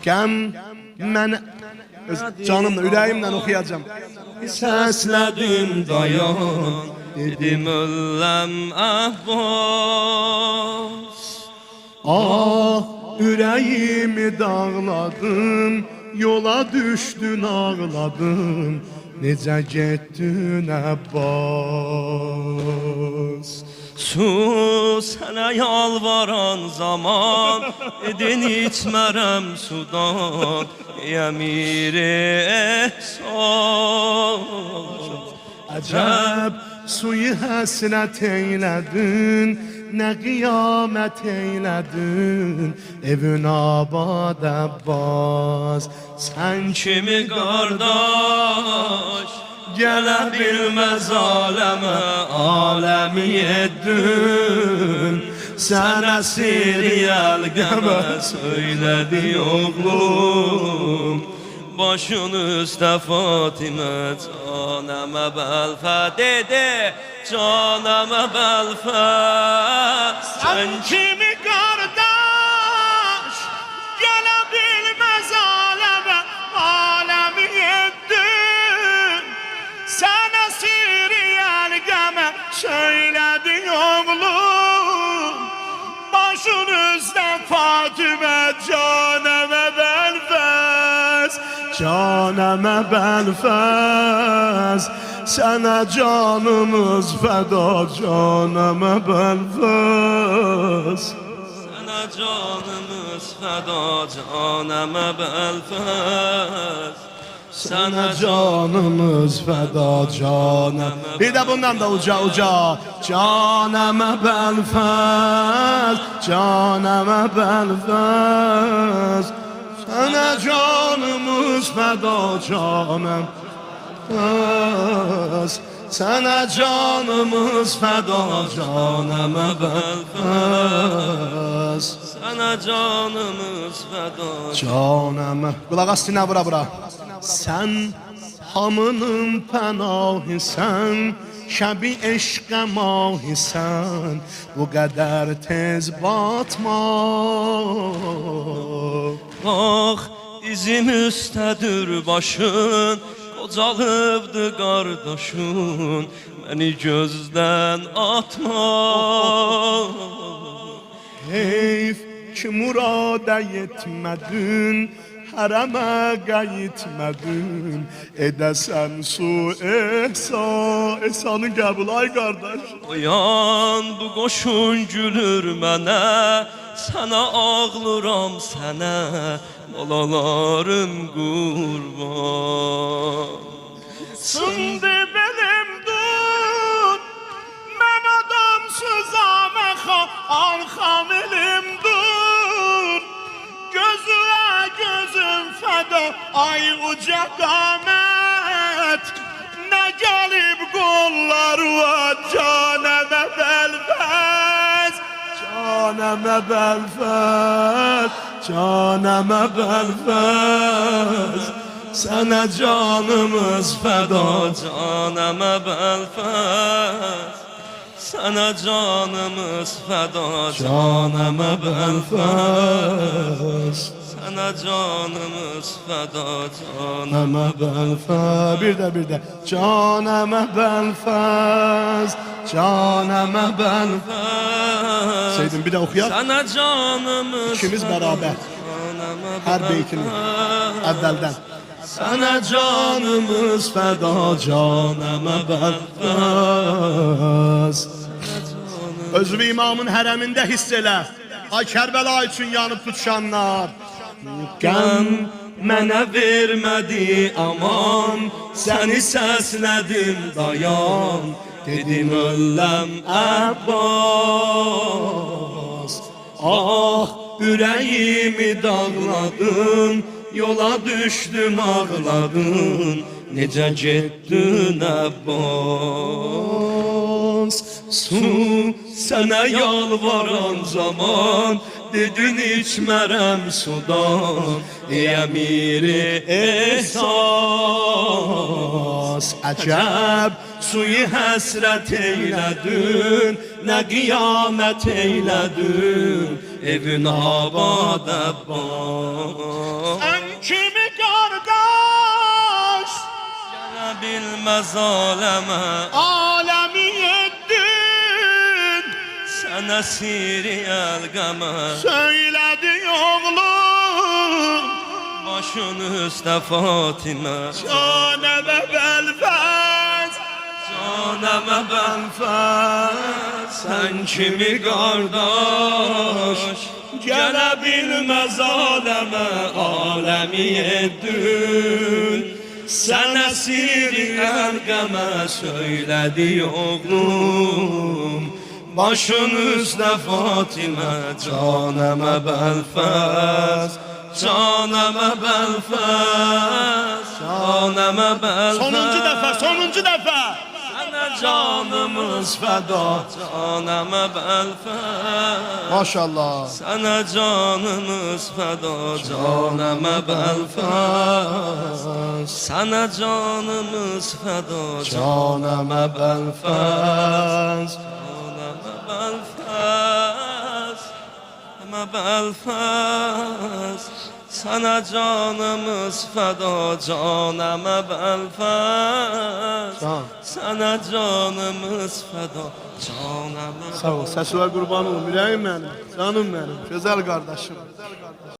Qəm mən canımla, ürəyimlə oxuyacağım. Səslədim dayan, dedim ölləm Abbas. Ah, ürəyimi dağladım, yola düşdün ağladım, necə getdin Abbas. Su sənə yalvaran zaman, edin içmərəm sudan, əmiri ehsan. Əcəb suyu həsrət eylədin, nə qiyamət eylədin, evin abad Abbas. Sən Kimi qardaş gələ bilməz aləmə, aləmi yeddin. Sənə siriyəl qəmə söylədi oğlum, başın üstə Fatimə, canəmə bəlfə dedi, canəmə bəlfə. Sən kimi qardaş gələ bilməz aləmə, aləmi yeddin. Sənə siriyəl qəmə söylədi oğlum, başın üstə Fatimə, canəmə bəlfəz, canəmə bəlfəz. Sənə canımız fəda, canəmə bəlfəz. Sənə canımız fəda, canəmə bəlfəz. Sənə canımız fəda, canəmə. Bir də bundan da uca uca. Canəmə bəlfəz, canəmə bəlfəz. Sənə canımız fəda, canəmə bəlfəz. Sənə canımız fəda, canəmə bəlfəz. Sənə canımız fəda, Canəmə. Qulaq as dinlə bura. Sən hamının pənahisən, şəbi eşqə mahisən, bu qədər tez batma. bax dizim üstədir başın, qocalıbdı qardaşın, məni gözdən atma. Heyf ki murada yetmədin, hərəmə qayıtmədin, edəsən su ehsanı qəbul ay qardaş. Oyan bu qoşun gülür mənə, sənə ağlıram sənə, balalarım qurban. Sındı benim dur, mən adamsız aməxa, arxam elim dur. Gözüə gözüm fəda, ay uca qamət, nə gəlib qollarıma, canəmə bəlfəz, canəmə bəlfəz, canəmə bəlfəz. Sənə canımız fəda, Canəmə bəlfəz, sənə canımız fəda, canəmə bəlfəz. sənə canımız fəda, Canəmə bəlfəz. Bir də. Canəmə bəlfəz, canəmə bəlfəz. Seydim bir də oxuyaq. Sənə canımız İkimiz bərabər. canəmə Hər beytini əvvəldən. Sənə canımız fəda, canəmə bəlfəz. Özünü imamın hərəmində hiss elə. Ay Kərbəla üçün yanıb tutuşanlar. Qəm mənə vermədi aman, səni səslədim dayan, dedim ölləm Abbas. Ah, Ürəyimi dağladın, yola düşdüm ağladın, necə getdin Abbas. Su sənə yalvaran zaman, dedin içmərəm sudan, əmiri ehsan. Əcəb Suyu həsrət eylədin, nə qiyamət eylədin, evin abad Abbas. bilmez aleme Alemi ettin, Sana siri elgeme söyledi oğlum. Başın üstə Fatimə Caneme belfez, Canəmə bənfəz Sən kimi qardaş Gələ bilməz aləmə Aləmi yeddün Sənə siri əlqəmə Söylədi oğlum Başın üstə Fatimə Canəmə bəlfəz Canəmə bəlfəz Canəmə bəlfəz sonuncu defa, sonuncu defa. Sənə canımız fəda Canəmə bəlfəz Maşallah. Sənə canımız fəda Canəmə bəlfəz Sənə canımız fəda Canəmə bəlfəz Canəmə bəlfəz Canəmə bəlfəz Sənə canımız fəda Canəmə bəlfəz Can. Sənə canımız fəda Canəmə Sağ ol, səsilə qurban olum, ürəyim mənim, canım mənim, gözəl qardaşım.